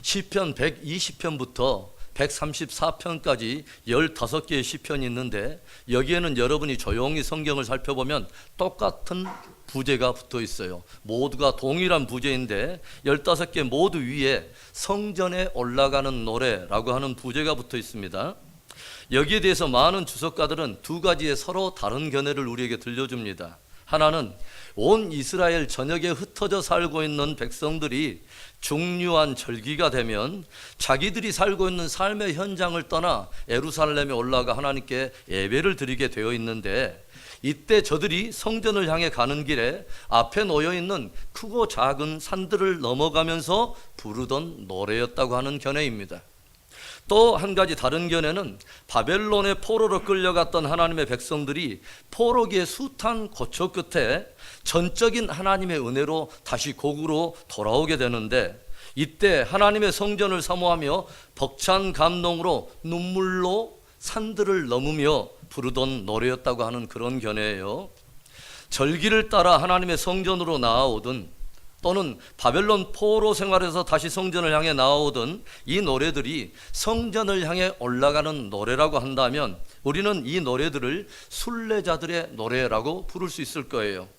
시편 120편부터 134편까지 15개의 시편이 있는데 여기에는 여러분이 조용히 성경을 살펴보면 똑같은 부제가 붙어 있어요. 모두가 동일한 부제인데 15개 모두 위에 성전에 올라가는 노래라고 하는 부제가 붙어 있습니다. 여기에 대해서 많은 주석가들은 두 가지의 서로 다른 견해를 우리에게 들려줍니다. 하나는 온 이스라엘 전역에 흩어져 살고 있는 백성들이 중요한 절기가 되면 자기들이 살고 있는 삶의 현장을 떠나 예루살렘에 올라가 하나님께 예배를 드리게 되어 있는데, 이때 저들이 성전을 향해 가는 길에 앞에 놓여 있는 크고 작은 산들을 넘어가면서 부르던 노래였다고 하는 견해입니다. 또 한 가지 다른 견해는 바벨론의 포로로 끌려갔던 하나님의 백성들이 포로기의 숱한 고초 끝에 전적인 하나님의 은혜로 다시 고국으로 돌아오게 되는데, 이때 하나님의 성전을 사모하며 벅찬 감동으로 눈물로 산들을 넘으며 부르던 노래였다고 하는 그런 견해예요. 절기를 따라 하나님의 성전으로 나아오든 또는 바벨론 포로 생활에서 다시 성전을 향해 나아오던 이 노래들이 성전을 향해 올라가는 노래라고 한다면 우리는 이 노래들을 순례자들의 노래라고 부를 수 있을 거예요.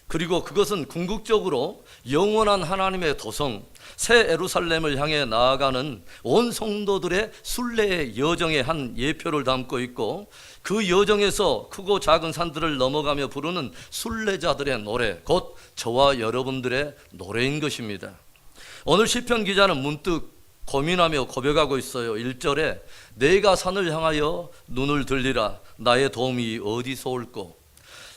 그리고 그것은 궁극적으로 영원한 하나님의 도성 새 예루살렘을 향해 나아가는 온 성도들의 순례의 여정의 한 예표를 담고 있고, 그 여정에서 크고 작은 산들을 넘어가며 부르는 순례자들의 노래, 곧 저와 여러분들의 노래인 것입니다. 오늘 시편 기자는 문득 고민하며 고백하고 있어요. 1절에 내가 산을 향하여 눈을 들리라, 나의 도움이 어디서 올꼬.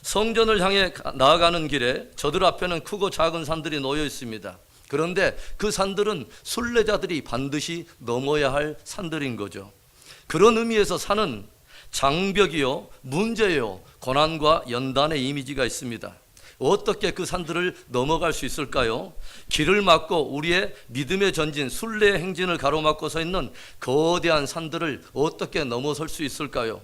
성전을 향해 나아가는 길에 저들 앞에는 크고 작은 산들이 놓여 있습니다. 그런데 그 산들은 순례자들이 반드시 넘어야 할 산들인 거죠. 그런 의미에서 산은 장벽이요, 문제요, 고난과 연단의 이미지가 있습니다. 어떻게 그 산들을 넘어갈 수 있을까요? 길을 막고 우리의 믿음의 전진, 순례의 행진을 가로막고 서 있는 거대한 산들을 어떻게 넘어설 수 있을까요?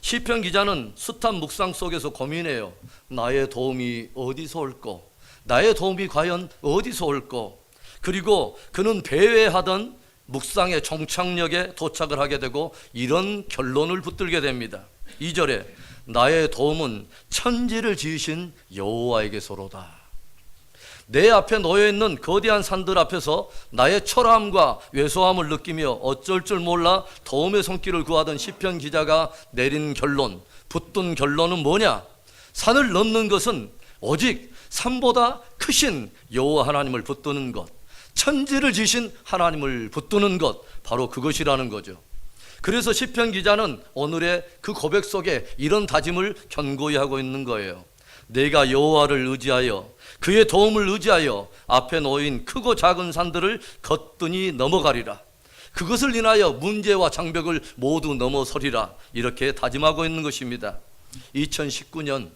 시편 기자는 숱한 묵상 속에서 고민해요. 나의 도움이 어디서 올꼬? 나의 도움이 과연 어디서 올꼬? 그리고 그는 배회하던 묵상의 종착역에 도착을 하게 되고 이런 결론을 붙들게 됩니다. 2절에 나의 도움은 천지를 지으신 여호와에게서로다. 내 앞에 놓여있는 거대한 산들 앞에서 나의 초라함과 왜소함을 느끼며 어쩔 줄 몰라 도움의 손길을 구하던 시편 기자가 내린 결론, 붙든 결론은 뭐냐? 산을 넘는 것은 오직 산보다 크신 여호와 하나님을 붙드는 것, 천지를 지신 하나님을 붙드는 것, 바로 그것이라는 거죠. 그래서 시편 기자는 오늘의 그 고백 속에 이런 다짐을 견고히 하고 있는 거예요. 내가 여호와를 의지하여 그의 도움을 의지하여 앞에 놓인 크고 작은 산들을 거뜬히 넘어가리라. 그것을 인하여 문제와 장벽을 모두 넘어서리라. 이렇게 다짐하고 있는 것입니다. 2019년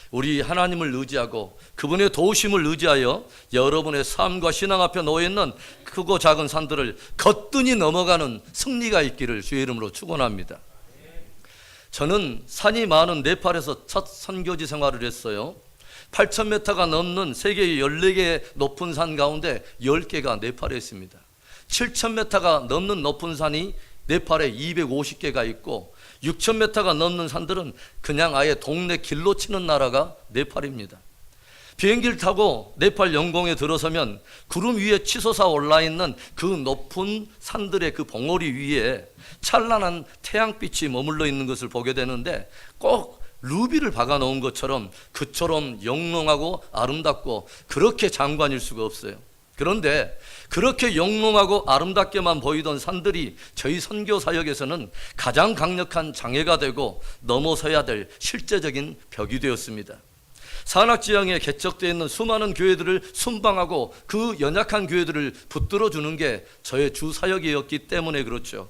우리 하나님을 의지하고 그분의 도우심을 의지하여 여러분의 삶과 신앙 앞에 놓여있는 크고 작은 산들을 거뜬히 넘어가는 승리가 있기를 주의 이름으로 축원합니다. 저는 산이 많은 네팔에서 첫 선교지 생활을 했어요. 8,000m가 넘는 세계 14개의 높은 산 가운데 10개가 네팔에 있습니다. 7,000m가 넘는 높은 산이 네팔에 250개가 있고 6,000m가 넘는 산들은 그냥 아예 동네 길로 치는 나라가 네팔입니다. 비행기를 타고 네팔 영공에 들어서면 구름 위에 치솟아 올라있는 그 높은 산들의 그 봉우리 위에 찬란한 태양빛이 머물러 있는 것을 보게 되는데 꼭 루비를 박아 놓은 것처럼 그처럼 영롱하고 아름답고 그렇게 장관일 수가 없어요. 그런데 그렇게 영롱하고 아름답게만 보이던 산들이 저희 선교 사역에서는 가장 강력한 장애가 되고 넘어서야 될 실제적인 벽이 되었습니다. 산악지형에 개척되어 있는 수많은 교회들을 순방하고 그 연약한 교회들을 붙들어 주는 게 저의 주 사역이었기 때문에 그렇죠.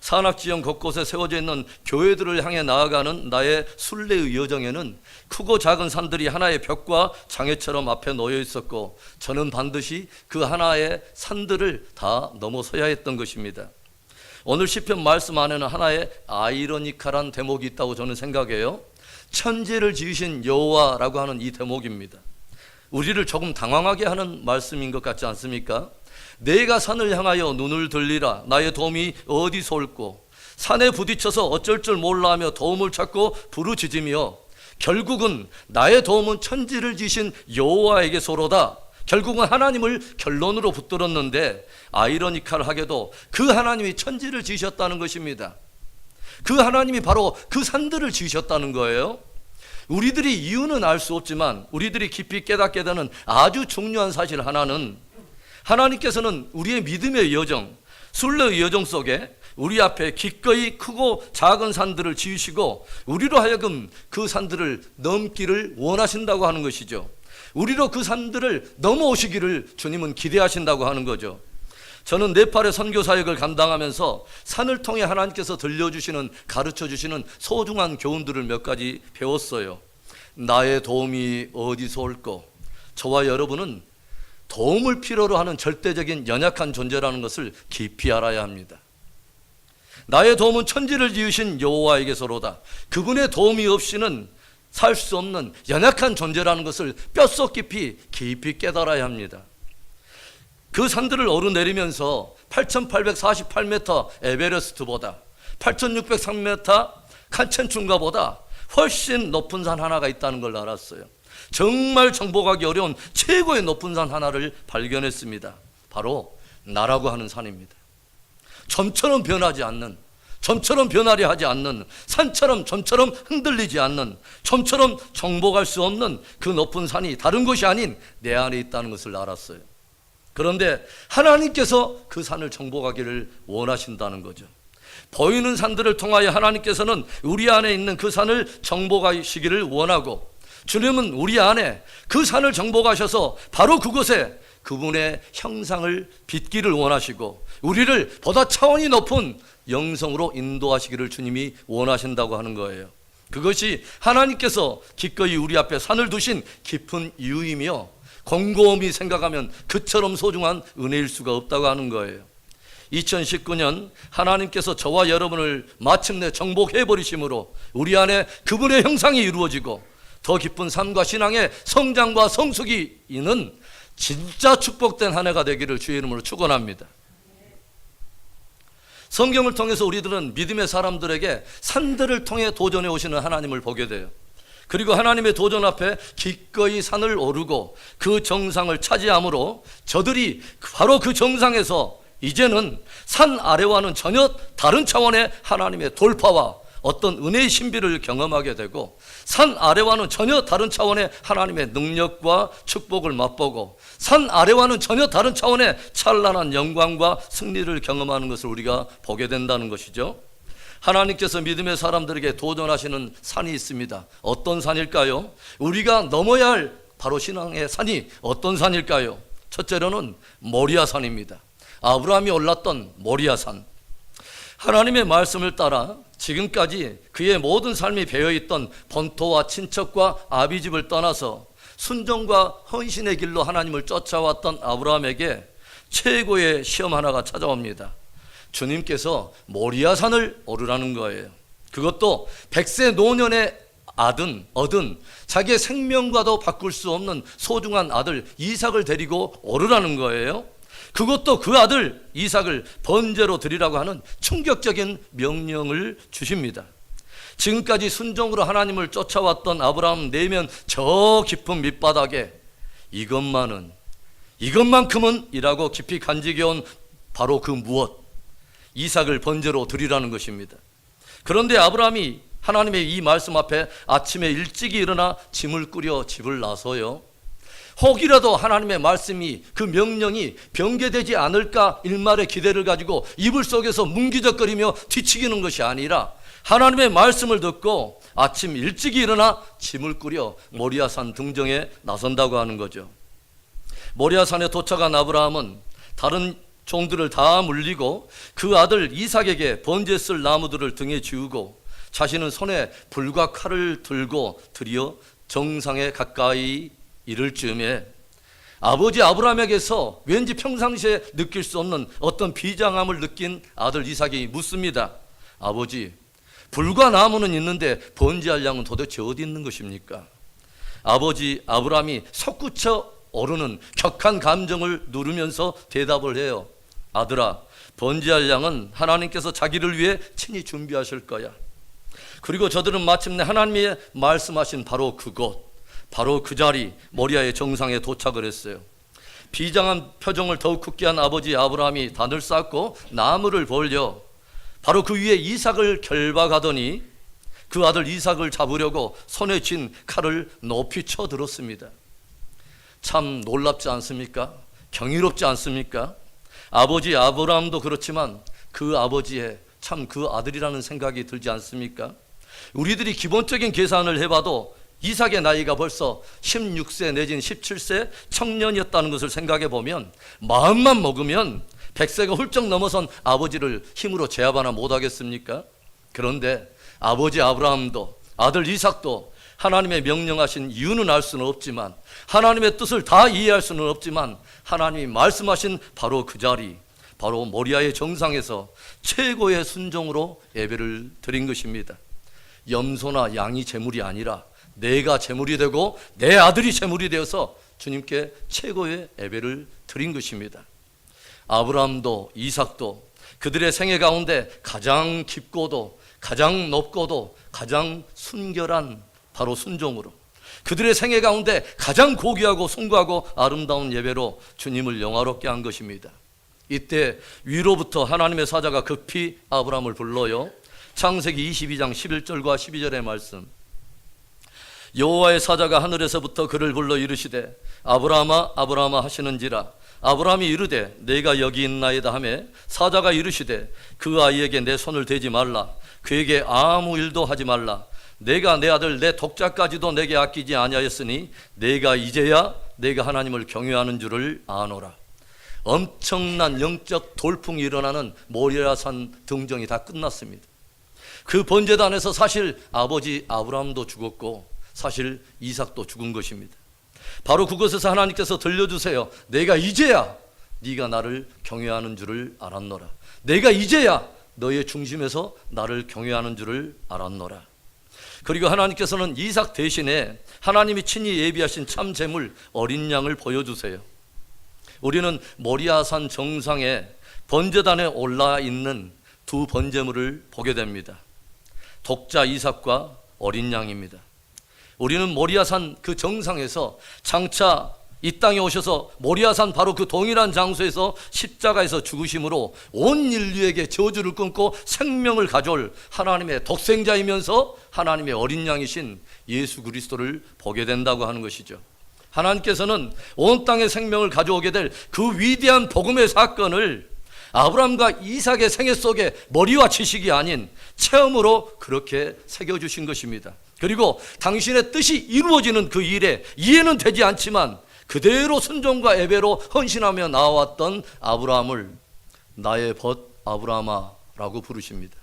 산악지형 곳곳에 세워져 있는 교회들을 향해 나아가는 나의 순례의 여정에는 크고 작은 산들이 하나의 벽과 장애처럼 앞에 놓여 있었고 저는 반드시 그 하나의 산들을 다 넘어서야 했던 것입니다. 오늘 시편 말씀 안에는 하나의 아이러니컬한 대목이 있다고 저는 생각해요. 천지를 지으신 여호와라고 하는 이 대목입니다. 우리를 조금 당황하게 하는 말씀인 것 같지 않습니까? 내가 산을 향하여 눈을 들리라. 나의 도움이 어디서 올꼬? 산에 부딪혀서 어쩔 줄 몰라 하며 도움을 찾고 부르짖으며 결국은 나의 도움은 천지를 지신 여호와에게서로다. 결국은 하나님을 결론으로 붙들었는데 아이러니컬하게도 그 하나님이 천지를 지으셨다는 것입니다. 그 하나님이 바로 그 산들을 지으셨다는 거예요. 우리들이 이유는 알 수 없지만 우리들이 깊이 깨닫게 되는 아주 중요한 사실 하나는, 하나님께서는 우리의 믿음의 여정, 순례의 여정 속에 우리 앞에 기꺼이 크고 작은 산들을 지으시고 우리로 하여금 그 산들을 넘기를 원하신다고 하는 것이죠. 우리로 그 산들을 넘어오시기를 주님은 기대하신다고 하는 거죠. 저는 네팔의 선교 사역을 감당하면서 산을 통해 하나님께서 들려주시는, 가르쳐주시는 소중한 교훈들을 몇 가지 배웠어요. 나의 도움이 어디서 올꼬? 저와 여러분은 도움을 필요로 하는 절대적인 연약한 존재라는 것을 깊이 알아야 합니다. 나의 도움은 천지를 지으신 여호와에게서로다. 그분의 도움이 없이는 살 수 없는 연약한 존재라는 것을 뼛속 깊이 깨달아야 합니다. 그 산들을 오르내리면서 8,848m 에베레스트보다 8,603m 칸첸충가보다 훨씬 높은 산 하나가 있다는 걸 알았어요. 정말 정복하기 어려운 최고의 높은 산 하나를 발견했습니다. 바로 나라고 하는 산입니다. 점처럼 변하지 않는, 점처럼 변하려 하지 않는, 산처럼 점처럼 흔들리지 않는, 점처럼 정복할 수 없는 그 높은 산이 다른 것이 아닌 내 안에 있다는 것을 알았어요. 그런데 하나님께서 그 산을 정복하기를 원하신다는 거죠. 보이는 산들을 통하여 하나님께서는 우리 안에 있는 그 산을 정복하시기를 원하고, 주님은 우리 안에 그 산을 정복하셔서 바로 그곳에 그분의 형상을 빚기를 원하시고 우리를 보다 차원이 높은 영성으로 인도하시기를 주님이 원하신다고 하는 거예요. 그것이 하나님께서 기꺼이 우리 앞에 산을 두신 깊은 이유이며 곰곰이 생각하면 그처럼 소중한 은혜일 수가 없다고 하는 거예요. 2019년 하나님께서 저와 여러분을 마침내 정복해버리심으로 우리 안에 그분의 형상이 이루어지고 더 깊은 삶과 신앙의 성장과 성숙이 있는 진짜 축복된 한 해가 되기를 주의 이름으로 축원합니다. 성경을 통해서 우리들은 믿음의 사람들에게 산들을 통해 도전해 오시는 하나님을 보게 돼요. 그리고 하나님의 도전 앞에 기꺼이 산을 오르고 그 정상을 차지함으로 저들이 바로 그 정상에서 이제는 산 아래와는 전혀 다른 차원의 하나님의 돌파와 어떤 은혜의 신비를 경험하게 되고 산 아래와는 전혀 다른 차원의 하나님의 능력과 축복을 맛보고 산 아래와는 전혀 다른 차원의 찬란한 영광과 승리를 경험하는 것을 우리가 보게 된다는 것이죠. 하나님께서 믿음의 사람들에게 도전하시는 산이 있습니다. 어떤 산일까요? 우리가 넘어야 할 바로 신앙의 산이 어떤 산일까요? 첫째로는 모리아산입니다. 아브라함이 올랐던 모리아산. 하나님의 말씀을 따라 지금까지 그의 모든 삶이 배어있던 본토와 친척과 아비집을 떠나서 순종과 헌신의 길로 하나님을 쫓아왔던 아브라함에게 최고의 시험 하나가 찾아옵니다. 주님께서 모리아산을 오르라는 거예요. 그것도 100세 노년의 얻은 자기의 생명과도 바꿀 수 없는 소중한 아들 이삭을 데리고 오르라는 거예요. 그것도 그 아들 이삭을 번제로 드리라고 하는 충격적인 명령을 주십니다. 지금까지 순종으로 하나님을 쫓아왔던 아브라함 내면 저 깊은 밑바닥에 이것만큼은 이라고 깊이 간직해온 바로 그 무엇, 이삭을 번제로 드리라는 것입니다. 그런데 아브라함이 하나님의 이 말씀 앞에 아침에 일찍이 일어나 짐을 꾸려 집을 나서요. 혹이라도 하나님의 말씀이, 그 명령이 변개되지 않을까 일말의 기대를 가지고 이불 속에서 문기적거리며 뒤치기는 것이 아니라 하나님의 말씀을 듣고 아침 일찍이 일어나 짐을 꾸려 모리아산 등정에 나선다고 하는 거죠. 모리아산에 도착한 아브라함은 다른 종들을 다 물리고 그 아들 이삭에게 번제 쓸 나무들을 등에 지우고 자신은 손에 불과 칼을 들고 드디어 정상에 가까이 이를 즈음에 아버지 아브라함에게서 왠지 평상시에 느낄 수 없는 어떤 비장함을 느낀 아들 이삭이 묻습니다. 아버지, 불과 나무는 있는데 번제할 양은 도대체 어디 있는 것입니까? 아버지 아브라함이 솟구쳐 오르는 격한 감정을 누르면서 대답을 해요. 아들아, 번제할 양은 하나님께서 자기를 위해 친히 준비하실 거야. 그리고 저들은 마침내 하나님이 말씀하신 바로 그곳, 바로 그 자리 모리아의 정상에 도착을 했어요. 비장한 표정을 더욱 굳게 한 아버지 아브라함이 단을 쌓고 나무를 벌려 바로 그 위에 이삭을 결박하더니 그 아들 이삭을 잡으려고 손에 쥔 칼을 높이 쳐들었습니다. 참 놀랍지 않습니까? 경이롭지 않습니까? 아버지 아브라함도 그렇지만 그 아버지의 참 그 아들이라는 생각이 들지 않습니까? 우리들이 기본적인 계산을 해봐도 이삭의 나이가 벌써 16세 내지는 17세 청년이었다는 것을 생각해 보면 마음만 먹으면 100세가 훌쩍 넘어선 아버지를 힘으로 제압하나 못하겠습니까? 그런데 아버지 아브라함도 아들 이삭도 하나님의 명령하신 이유는 알 수는 없지만, 하나님의 뜻을 다 이해할 수는 없지만, 하나님이 말씀하신 바로 그 자리, 바로 모리아의 정상에서 최고의 순종으로 예배를 드린 것입니다. 염소나 양이 제물이 아니라 내가 제물이 되고 내 아들이 제물이 되어서 주님께 최고의 예배를 드린 것입니다. 아브라함도 이삭도 그들의 생애 가운데 가장 깊고도 가장 높고도 가장 순결한 바로 순종으로, 그들의 생애 가운데 가장 고귀하고 숭고하고 아름다운 예배로 주님을 영화롭게 한 것입니다. 이때 위로부터 하나님의 사자가 급히 아브라함을 불러요. 창세기 22장 11절과 12절의 말씀. 여호와의 사자가 하늘에서부터 그를 불러 이르시되 아브라함아 아브라함아 하시는지라. 아브라함이 이르되 내가 여기 있나이다 하며 사자가 이르시되 그 아이에게 내 손을 대지 말라. 그에게 아무 일도 하지 말라. 내가 내 아들 내 독자까지도 내게 아끼지 아니하였으니 내가 이제야 내가 하나님을 경외하는 줄을 아노라. 엄청난 영적 돌풍이 일어나는 모리아산 등정이 다 끝났습니다. 그 번제단에서 사실 아버지 아브라함도 죽었고 사실 이삭도 죽은 것입니다. 바로 그곳에서 하나님께서 들려주세요. 내가 이제야 네가 나를 경외하는 줄을 알았노라. 내가 이제야 너의 중심에서 나를 경외하는 줄을 알았노라. 그리고 하나님께서는 이삭 대신에 하나님이 친히 예비하신 참 제물 어린 양을 보여주세요. 우리는 모리아산 정상에 번제단에 올라 있는 두 번제물을 보게 됩니다. 독자 이삭과 어린 양입니다. 우리는 모리아산 그 정상에서 장차 이 땅에 오셔서 모리아산 바로 그 동일한 장소에서 십자가에서 죽으심으로 온 인류에게 저주를 끊고 생명을 가져올 하나님의 독생자이면서 하나님의 어린 양이신 예수 그리스도를 보게 된다고 하는 것이죠. 하나님께서는 온 땅에 생명을 가져오게 될 그 위대한 복음의 사건을 아브라함과 이삭의 생애 속에 머리와 지식이 아닌 체험으로 그렇게 새겨주신 것입니다. 그리고 당신의 뜻이 이루어지는 그 일에 이해는 되지 않지만 그대로 순종과 예배로 헌신하며 나아왔던 아브라함을 나의 벗 아브라함아라고 부르십니다.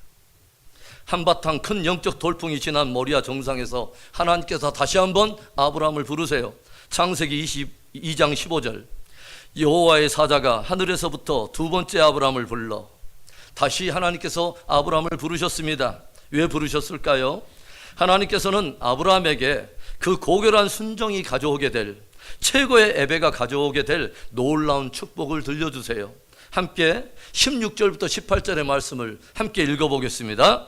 한바탕 큰 영적 돌풍이 지난 모리아 정상에서 하나님께서 다시 한번 아브라함을 부르세요. 창세기 22장 15절. 여호와의 사자가 하늘에서부터 두 번째 아브라함을 불러 다시 하나님께서 아브라함을 부르셨습니다. 왜 부르셨을까요? 하나님께서는 아브라함에게 그 고결한 순종이 가져오게 될 최고의 예배가 가져오게 될 놀라운 축복을 들려주세요. 함께 16절부터 18절의 말씀을 함께 읽어보겠습니다.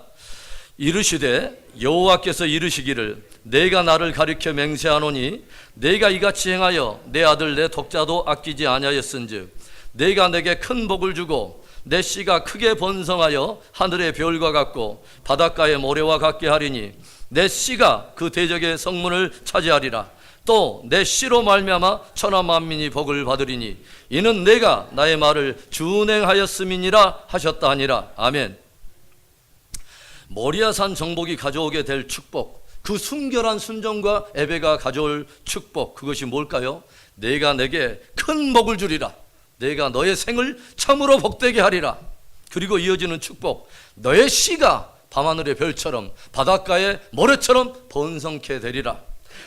이르시되 여호와께서 이르시기를 내가 나를 가리켜 맹세하노니 내가 이같이 행하여 내 아들 내 독자도 아끼지 아니하였은즉 내가 내게 큰 복을 주고 내 씨가 크게 번성하여 하늘의 별과 같고 바닷가의 모래와 같게 하리니 내 씨가 그 대적의 성문을 차지하리라. 또 내 씨로 말미암아 천하 만민이 복을 받으리니 이는 내가 나의 말을 준행하였음이니라 하셨다 하니라. 아멘. 모리아산 정복이 가져오게 될 축복, 그 순결한 순종과 예배가 가져올 축복, 그것이 뭘까요? 내가 내게 큰 복을 주리라. 내가 너의 생을 참으로 복되게 하리라. 그리고 이어지는 축복, 너의 씨가 밤하늘의 별처럼 바닷가의 모래처럼 번성케 되리라.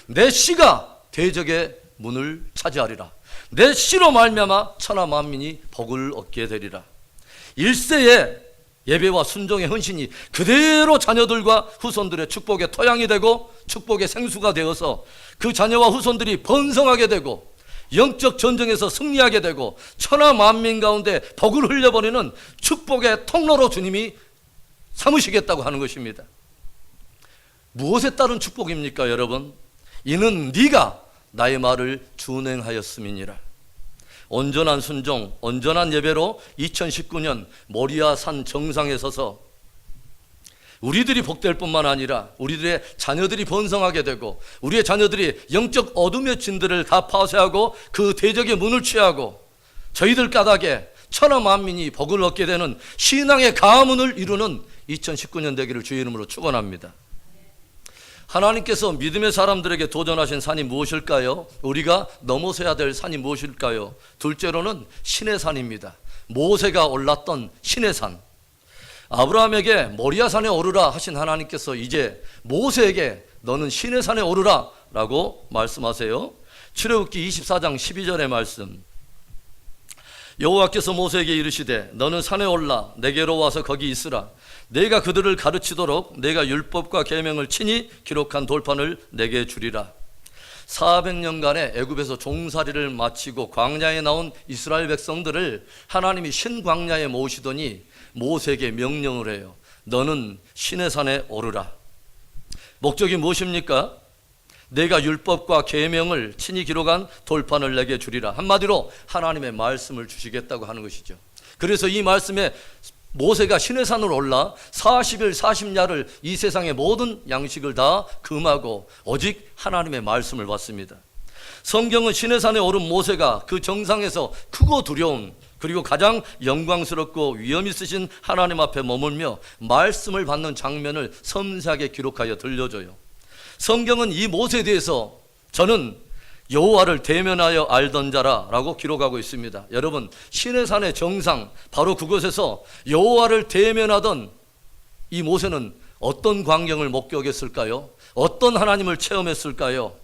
내 씨가 대적의 문을 차지하리라. 내 씨로 말미암아 천하 만민이 복을 얻게 되리라. 일세에 예배와 순종의 헌신이 그대로 자녀들과 후손들의 축복의 토양이 되고 축복의 생수가 되어서 그 자녀와 후손들이 번성하게 되고 영적 전쟁에서 승리하게 되고 천하 만민 가운데 복을 흘려버리는 축복의 통로로 주님이 삼으시겠다고 하는 것입니다. 무엇에 따른 축복입니까, 여러분? 이는 네가 나의 말을 준행하였음이니라. 온전한 순종, 온전한 예배로 2019년 모리아 산 정상에 서서 우리들이 복될 뿐만 아니라 우리들의 자녀들이 번성하게 되고 우리의 자녀들이 영적 어둠의 진들을 다 파쇄하고 그 대적의 문을 취하고 저희들 까닭에 천하 만민이 복을 얻게 되는 신앙의 가문을 이루는 2019년 되기를 주의 이름으로 축원합니다. 하나님께서 믿음의 사람들에게 도전하신 산이 무엇일까요? 우리가 넘어서야 될 산이 무엇일까요? 둘째로는 신의 산입니다. 모세가 올랐던 신의 산. 아브라함에게 모리아 산에 오르라 하신 하나님께서 이제 모세에게 너는 신의 산에 오르라 라고 말씀하세요. 출애굽기 24장 12절의 말씀. 여호와께서 모세에게 이르시되 너는 산에 올라 내게로 와서 거기 있으라. 내가 그들을 가르치도록 내가 율법과 계명을 친히 기록한 돌판을 내게 주리라. 400년간의 애굽에서 종살이를 마치고 광야에 나온 이스라엘 백성들을 하나님이 신광야에 모으시더니 모세에게 명령을 해요. 너는 신의 산에 오르라. 목적이 무엇입니까? 내가 율법과 계명을 친히 기록한 돌판을 내게 주리라. 한마디로 하나님의 말씀을 주시겠다고 하는 것이죠. 그래서 이 말씀에 모세가 신의 산으로 올라 40일 40야를 이 세상의 모든 양식을 다 금하고 오직 하나님의 말씀을 받습니다. 성경은 신의 산에 오른 모세가 그 정상에서 크고 두려운 그리고 가장 영광스럽고 위엄 있으신 하나님 앞에 머물며 말씀을 받는 장면을 섬세하게 기록하여 들려줘요. 성경은 이 모세에 대해서 저는 여호와를 대면하여 알던 자라 라고 기록하고 있습니다. 여러분, 신의 산의 정상 바로 그곳에서 여호와를 대면하던 이 모세는 어떤 광경을 목격했을까요? 어떤 하나님을 체험했을까요?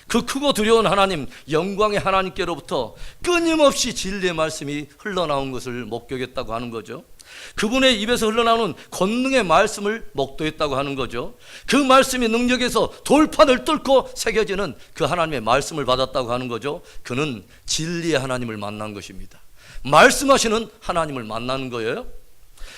그 크고 두려운 하나님, 영광의 하나님께로부터 끊임없이 진리의 말씀이 흘러나온 것을 목격했다고 하는 거죠. 그분의 입에서 흘러나오는 권능의 말씀을 목도했다고 하는 거죠. 그 말씀이 능력에서 돌판을 뚫고 새겨지는 그 하나님의 말씀을 받았다고 하는 거죠. 그는 진리의 하나님을 만난 것입니다. 말씀하시는 하나님을 만나는 거예요.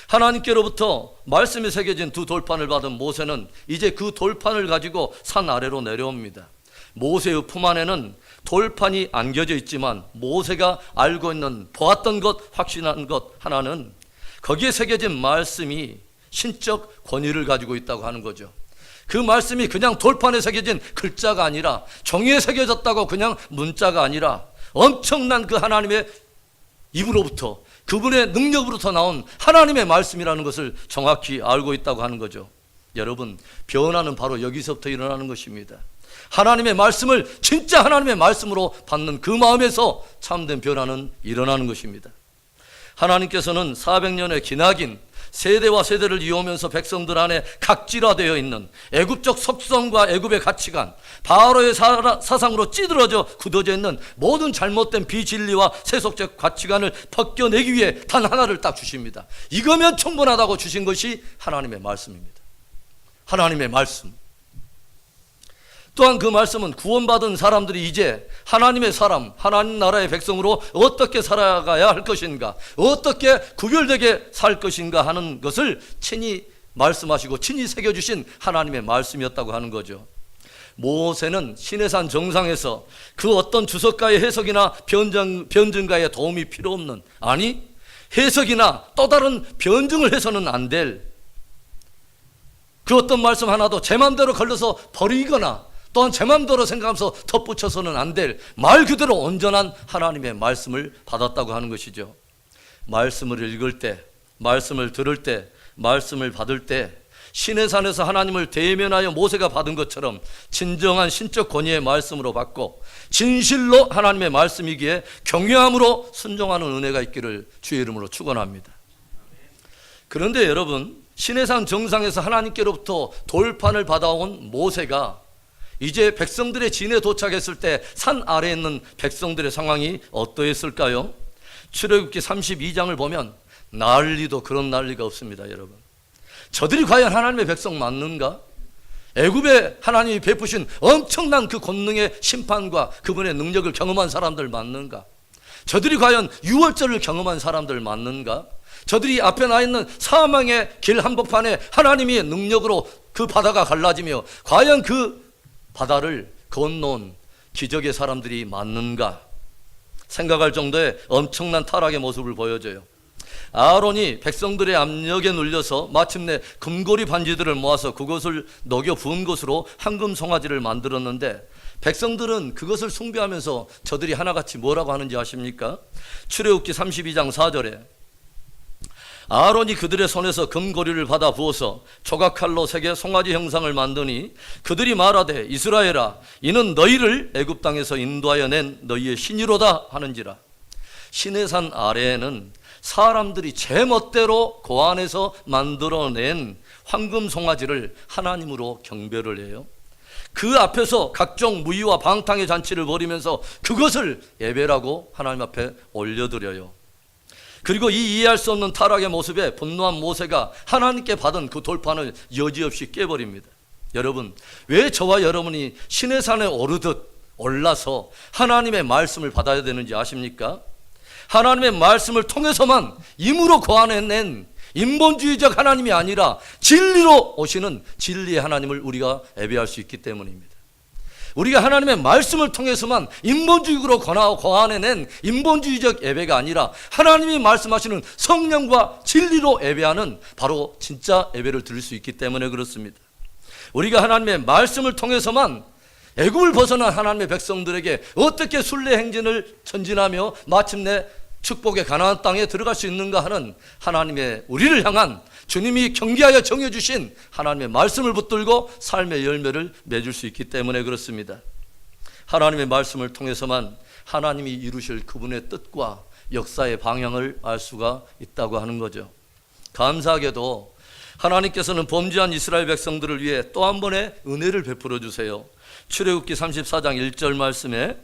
하나님께로부터 말씀이 새겨진 두 돌판을 받은 모세는 이제 그 돌판을 가지고 산 아래로 내려옵니다. 모세의 품 안에는 돌판이 안겨져 있지만 모세가 알고 있는 보았던 것, 확신한 것 하나는 거기에 새겨진 말씀이 신적 권위를 가지고 있다고 하는 거죠. 그 말씀이 그냥 돌판에 새겨진 글자가 아니라 종이에 새겨졌다고 그냥 문자가 아니라 엄청난 그 하나님의 입으로부터 그분의 능력으로부터 나온 하나님의 말씀이라는 것을 정확히 알고 있다고 하는 거죠. 여러분, 변화는 바로 여기서부터 일어나는 것입니다. 하나님의 말씀을 진짜 하나님의 말씀으로 받는 그 마음에서 참된 변화는 일어나는 것입니다. 하나님께서는 400년의 기나긴 세대와 세대를 이어오면서 백성들 안에 각질화되어 있는 애굽적 속성과 애굽의 가치관, 바로의 사상으로 찌들어져 굳어져 있는 모든 잘못된 비진리와 세속적 가치관을 벗겨내기 위해 단 하나를 딱 주십니다. 이거면 충분하다고 주신 것이 하나님의 말씀입니다. 하나님의 말씀. 또한 그 말씀은 구원받은 사람들이 이제 하나님의 사람, 하나님 나라의 백성으로 어떻게 살아가야 할 것인가, 어떻게 구별되게 살 것인가 하는 것을 친히 말씀하시고 친히 새겨주신 하나님의 말씀이었다고 하는 거죠. 모세는 시내산 정상에서 그 어떤 주석가의 해석이나 변증가의 도움이 필요 없는, 아니 해석이나 또 다른 변증을 해서는 안 될 그 어떤 말씀 하나도 제 맘대로 걸려서 버리거나 또한 제 맘대로 생각하면서 덧붙여서는 안 될 말 그대로 온전한 하나님의 말씀을 받았다고 하는 것이죠. 말씀을 읽을 때, 말씀을 들을 때, 말씀을 받을 때 신의 산에서 하나님을 대면하여 모세가 받은 것처럼 진정한 신적 권위의 말씀으로 받고 진실로 하나님의 말씀이기에 경외함으로 순종하는 은혜가 있기를 주의 이름으로 축원합니다. 그런데 여러분, 신의 산 정상에서 하나님께로부터 돌판을 받아온 모세가 이제 백성들의 진에 도착했을 때 산 아래에 있는 백성들의 상황이 어떠했을까요? 출애굽기 32장을 보면 난리도 그런 난리가 없습니다, 여러분. 저들이 과연 하나님의 백성 맞는가? 애굽에 하나님이 베푸신 엄청난 그 권능의 심판과 그분의 능력을 경험한 사람들 맞는가? 저들이 과연 유월절을 경험한 사람들 맞는가? 저들이 앞에 나 있는 사망의 길 한복판에 하나님의 능력으로 그 바다가 갈라지며 과연 그 바다를 건너온 기적의 사람들이 맞는가? 생각할 정도의 엄청난 타락의 모습을 보여줘요. 아론이 백성들의 압력에 눌려서 마침내 금고리 반지들을 모아서 그것을 녹여 부은 것으로 황금 송아지를 만들었는데, 백성들은 그것을 숭배하면서 저들이 하나같이 뭐라고 하는지 아십니까? 출애굽기 32장 4절에 아론이 그들의 손에서 금고리를 받아 부어서 조각칼로 새겨 송아지 형상을 만드니 그들이 말하되 이스라엘아, 이는 너희를 애굽 땅에서 인도하여 낸 너희의 신이로다 하는지라. 시내산 아래에는 사람들이 제멋대로 고안해서 만들어낸 황금 송아지를 하나님으로 경배를 해요. 그 앞에서 각종 무의와 방탕의 잔치를 벌이면서 그것을 예배라고 하나님 앞에 올려드려요. 그리고 이 이해할 수 없는 타락의 모습에 분노한 모세가 하나님께 받은 그 돌판을 여지없이 깨버립니다. 여러분, 왜 저와 여러분이 시내산에 오르듯 올라서 하나님의 말씀을 받아야 되는지 아십니까? 하나님의 말씀을 통해서만 임으로 고안해낸 인본주의적 하나님이 아니라 진리로 오시는 진리의 하나님을 우리가 예배할 수 있기 때문입니다. 우리가 하나님의 말씀을 통해서만 인본주의로 고안해낸 인본주의적 예배가 아니라 하나님이 말씀하시는 성령과 진리로 예배하는 바로 진짜 예배를 드릴 수 있기 때문에 그렇습니다. 우리가 하나님의 말씀을 통해서만 애굽을 벗어난 하나님의 백성들에게 어떻게 순례 행진을 전진하며 마침내 축복의 가나안 땅에 들어갈 수 있는가 하는 하나님의 우리를 향한 주님이 경계하여 정해주신 하나님의 말씀을 붙들고 삶의 열매를 맺을 수 있기 때문에 그렇습니다. 하나님의 말씀을 통해서만 하나님이 이루실 그분의 뜻과 역사의 방향을 알 수가 있다고 하는 거죠. 감사하게도 하나님께서는 범죄한 이스라엘 백성들을 위해 또 한 번의 은혜를 베풀어 주세요. 출애굽기 34장 1절 말씀에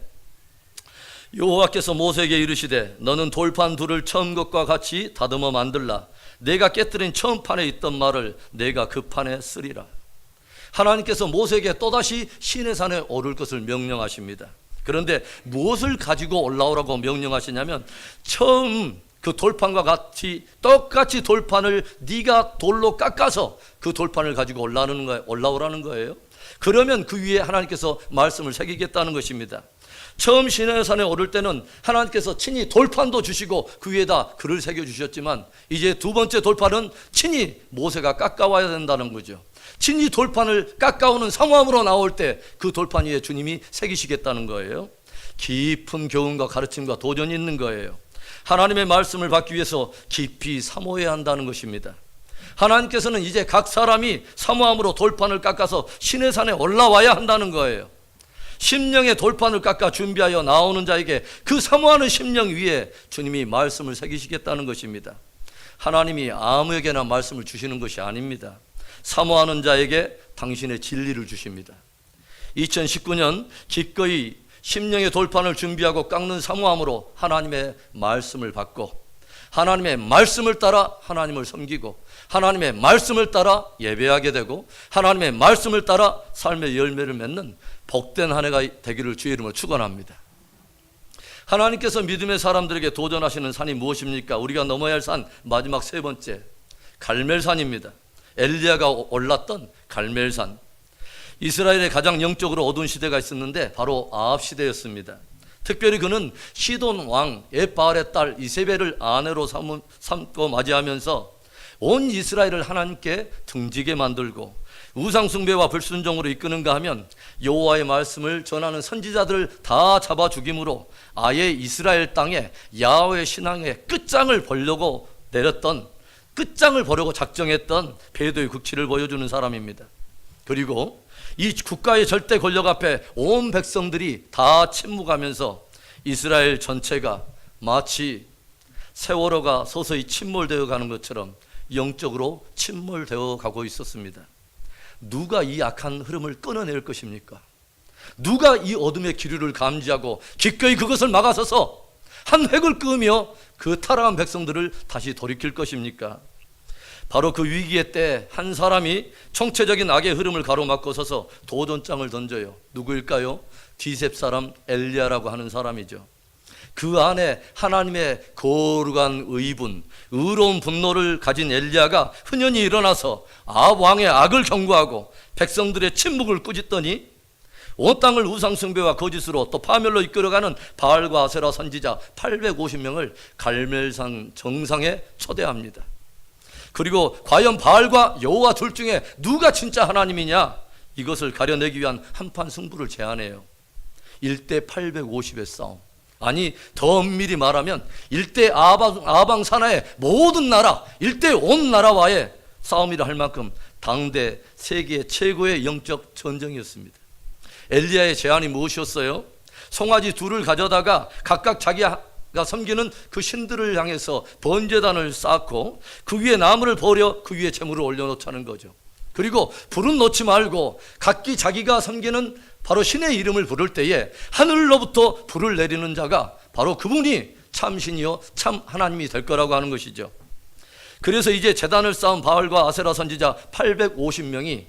여호와께서 모세에게 이르시되 너는 돌판 둘을 처음 것과 같이 다듬어 만들라. 내가 깨뜨린 처음 판에 있던 말을 내가 그 판에 쓰리라. 하나님께서 모세에게 또다시 시내산에 오를 것을 명령하십니다. 그런데 무엇을 가지고 올라오라고 명령하시냐면 처음 그 돌판과 같이 똑같이 돌판을 네가 돌로 깎아서 그 돌판을 가지고 올라오라는 거예요. 그러면 그 위에 하나님께서 말씀을 새기겠다는 것입니다. 처음 시내산에 오를 때는 하나님께서 친히 돌판도 주시고 그 위에다 글을 새겨주셨지만 이제 두 번째 돌판은 친히 모세가 깎아와야 된다는 거죠. 친히 돌판을 깎아오는 상황으로 나올 때 그 돌판 위에 주님이 새기시겠다는 거예요. 깊은 교훈과 가르침과 도전이 있는 거예요. 하나님의 말씀을 받기 위해서 깊이 사모해야 한다는 것입니다. 하나님께서는 이제 각 사람이 사모함으로 돌판을 깎아서 시내산에 올라와야 한다는 거예요. 심령의 돌판을 깎아 준비하여 나오는 자에게 그 사모하는 심령 위에 주님이 말씀을 새기시겠다는 것입니다. 하나님이 아무에게나 말씀을 주시는 것이 아닙니다. 사모하는 자에게 당신의 진리를 주십니다. 2019년 기꺼이 심령의 돌판을 준비하고 깎는 사모함으로 하나님의 말씀을 받고 하나님의 말씀을 따라 하나님을 섬기고 하나님의 말씀을 따라 예배하게 되고 하나님의 말씀을 따라 삶의 열매를 맺는 복된 한 해가 되기를 주의 이름으로 축원합니다. 하나님께서 믿음의 사람들에게 도전하시는 산이 무엇입니까? 우리가 넘어야 할 산 마지막 세 번째 갈멜산입니다. 엘리야가 올랐던 갈멜산. 이스라엘의 가장 영적으로 어두운 시대가 있었는데 바로 아합 시대였습니다. 특별히 그는 시돈 왕 엣바알의 딸 이세벨을 아내로 삼고 맞이하면서 온 이스라엘을 하나님께 등지게 만들고 우상 숭배와 불순종으로 이끄는가 하면 여호와의 말씀을 전하는 선지자들을 다 잡아 죽임으로 아예 이스라엘 땅에 야훼 신앙의 끝장을 보려고 작정했던 배도의 극치를 보여주는 사람입니다. 그리고 이 국가의 절대 권력 앞에 온 백성들이 다 침묵하면서 이스라엘 전체가 마치 세월호가 서서히 침몰되어 가는 것처럼 영적으로 침몰되어 가고 있었습니다. 누가 이 악한 흐름을 끊어낼 것입니까? 누가 이 어둠의 기류를 감지하고 기꺼이 그것을 막아서서 한 획을 그으며 그 타락한 백성들을 다시 돌이킬 것입니까? 바로 그 위기의 때 한 사람이 총체적인 악의 흐름을 가로막고 서서 도전장을 던져요. 누구일까요? 디셉 사람 엘리야라고 하는 사람이죠. 그 안에 하나님의 거룩한 의분, 의로운 분노를 가진 엘리야가 흔연히 일어나서 아합 왕의 악을 경고하고 백성들의 침묵을 꾸짖더니 온 땅을 우상 숭배와 거짓으로 또 파멸로 이끌어가는 바알과 아세라 선지자 850명을 갈멜산 정상에 초대합니다. 그리고 과연 바알과 여호와 둘 중에 누가 진짜 하나님이냐, 이것을 가려내기 위한 한판 승부를 제안해요. 1대 850의 싸움. 아니, 더 엄밀히 말하면 1대 아방 산하의 모든 나라, 1대 온 나라와의 싸움이라 할 만큼 당대 세계 최고의 영적 전쟁이었습니다. 엘리야의 제안이 무엇이었어요? 송아지 둘을 가져다가 각각 자기가 섬기는 그 신들을 향해서 번제단을 쌓고 그 위에 나무를 버려 그 위에 제물을 올려놓자는 거죠. 그리고 불은 놓지 말고 각기 자기가 섬기는 바로 신의 이름을 부를 때에 하늘로부터 불을 내리는 자가 바로 그분이 참신이요 참 하나님이 될 거라고 하는 것이죠. 그래서 이제 제단을 쌓은 바알과 아세라 선지자 850명이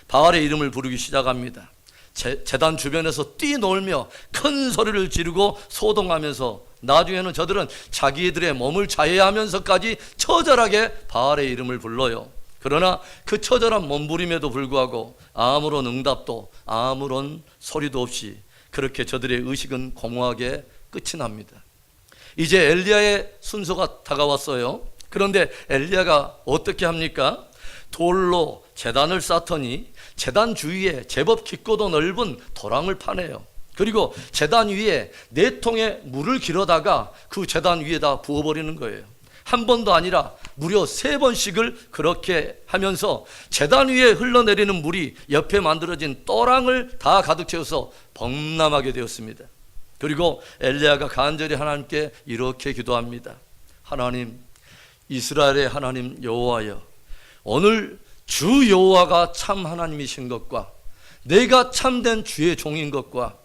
바알의 이름을 부르기 시작합니다. 제단 주변에서 뛰놀며 큰 소리를 지르고 소동하면서 나중에는 저들은 자기들의 몸을 자해하면서까지 처절하게 바알의 이름을 불러요. 그러나 그 처절한 몸부림에도 불구하고 아무런 응답도 아무런 소리도 없이 그렇게 저들의 의식은 공허하게 끝이 납니다. 이제 엘리야의 순서가 다가왔어요. 그런데 엘리야가 어떻게 합니까? 돌로 제단을 쌓더니 제단 주위에 제법 깊고도 넓은 도랑을 파내요. 그리고 제단 위에 4통의 물을 길어다가 그 제단 위에다 부어버리는 거예요. 한 번도 아니라 무려 3번씩을 그렇게 하면서 제단 위에 흘러내리는 물이 옆에 만들어진 또랑을 다 가득 채워서 범람하게 되었습니다. 그리고 엘리야가 간절히 하나님께 이렇게 기도합니다. 하나님, 이스라엘의 하나님 여호와여, 오늘 주 여호와가 참 하나님이신 것과 내가 참된 주의 종인 것과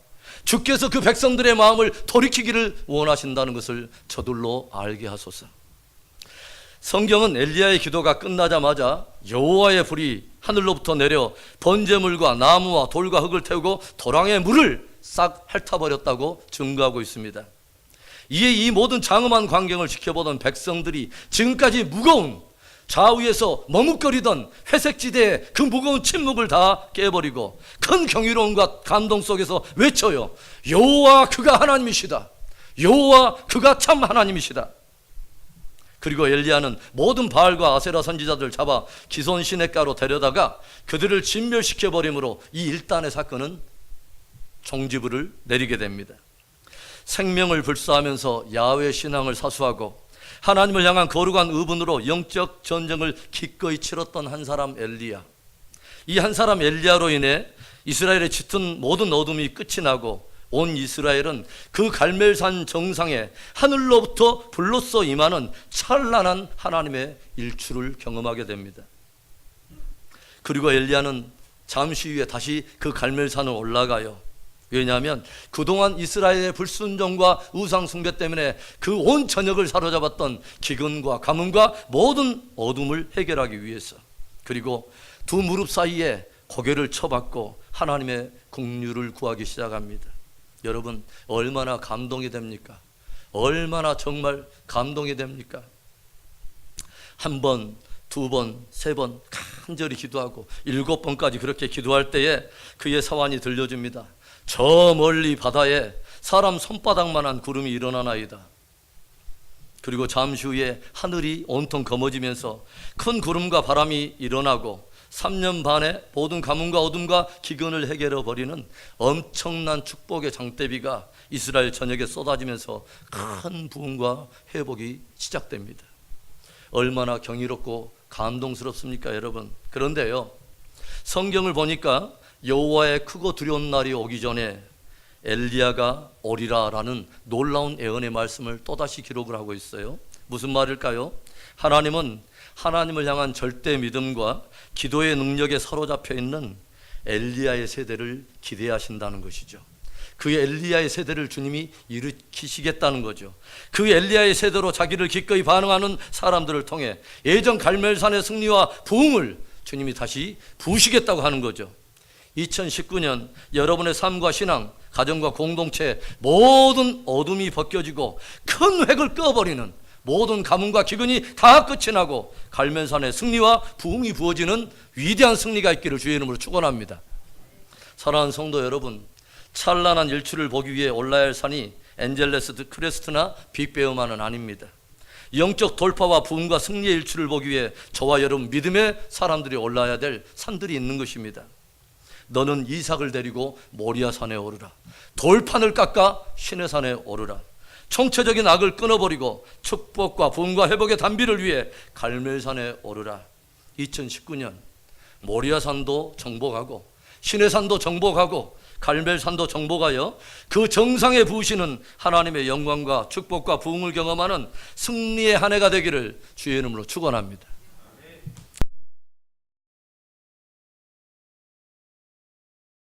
주께서 그 백성들의 마음을 돌이키기를 원하신다는 것을 저들로 알게 하소서. 성경은 엘리야의 기도가 끝나자마자 여호와의 불이 하늘로부터 내려 번제물과 나무와 돌과 흙을 태우고 도랑의 물을 싹 핥아버렸다고 증거하고 있습니다. 이에 이 모든 장엄한 광경을 지켜보던 백성들이 지금까지 무거운 좌우에서 머뭇거리던 회색지대의 그 무거운 침묵을 다 깨버리고 큰 경이로움과 감동 속에서 외쳐요. 여호와 그가 하나님이시다. 여호와 그가 참 하나님이시다. 그리고 엘리야는 모든 바알과 아세라 선지자들 잡아 기손 시냇가로 데려다가 그들을 진멸시켜버림으로 이 일단의 사건은 종지부를 내리게 됩니다. 생명을 불사하면서 야훼 신앙을 사수하고 하나님을 향한 거룩한 의분으로 영적 전쟁을 기꺼이 치렀던 한 사람 엘리야. 이 한 사람 엘리야로 인해 이스라엘의 짙은 모든 어둠이 끝이 나고 온 이스라엘은 그 갈멜산 정상에 하늘로부터 불로써 임하는 찬란한 하나님의 일출을 경험하게 됩니다. 그리고 엘리야는 잠시 후에 다시 그 갈멜산을 올라가요. 왜냐하면 그동안 이스라엘의 불순종과 우상 숭배 때문에 그 온 전역을 사로잡았던 기근과 가뭄과 모든 어둠을 해결하기 위해서, 그리고 두 무릎 사이에 고개를 쳐박고 하나님의 긍휼을 구하기 시작합니다. 여러분, 얼마나 감동이 됩니까? 얼마나 정말 감동이 됩니까? 한 번, 두 번, 세 번 간절히 기도하고 7번까지 그렇게 기도할 때에 그의 사환이 들려줍니다. 저 멀리 바다에 사람 손바닥만한 구름이 일어나나이다. 그리고 잠시 후에 하늘이 온통 검어지면서 큰 구름과 바람이 일어나고 3년 반에 모든 가뭄과 어둠과 기근을 해결해 버리는 엄청난 축복의 장대비가 이스라엘 전역에 쏟아지면서 큰 부흥과 회복이 시작됩니다. 얼마나 경이롭고 감동스럽습니까, 여러분? 그런데요, 성경을 보니까 여호와의 크고 두려운 날이 오기 전에 엘리야가 오리라라는 놀라운 예언의 말씀을 또다시 기록을 하고 있어요. 무슨 말일까요? 하나님은 하나님을 향한 절대 믿음과 기도의 능력에 사로잡혀 있는 엘리야의 세대를 기대하신다는 것이죠. 그 엘리야의 세대를 주님이 일으키시겠다는 거죠. 그 엘리야의 세대로 자기를 기꺼이 반응하는 사람들을 통해 예전 갈멜산의 승리와 부흥을 주님이 다시 부으시겠다고 하는 거죠. 2019년 여러분의 삶과 신앙, 가정과 공동체 모든 어둠이 벗겨지고 큰 획을 꺼버리는 모든 가뭄과 기근이 다 끝이 나고 갈멜산의 승리와 부흥이 부어지는 위대한 승리가 있기를 주의 이름으로 축원합니다. 사랑하는 성도 여러분, 찬란한 일출을 보기 위해 올라야 할 산이 엔젤레스 크레스트나 빅베어만은 아닙니다. 영적 돌파와 부흥과 승리의 일출을 보기 위해 저와 여러분 믿음의 사람들이 올라야 될 산들이 있는 것입니다. 너는 이삭을 데리고 모리아 산에 오르라. 돌판을 깎아 시내 산에 오르라. 총체적인 악을 끊어버리고 축복과 부흥과 회복의 단비를 위해 갈멜산에 오르라. 2019년 모리아산도 정복하고 시내산도 정복하고 갈멜산도 정복하여 그 정상에 부으시는 하나님의 영광과 축복과 부흥을 경험하는 승리의 한 해가 되기를 주의 이름으로 축원합니다.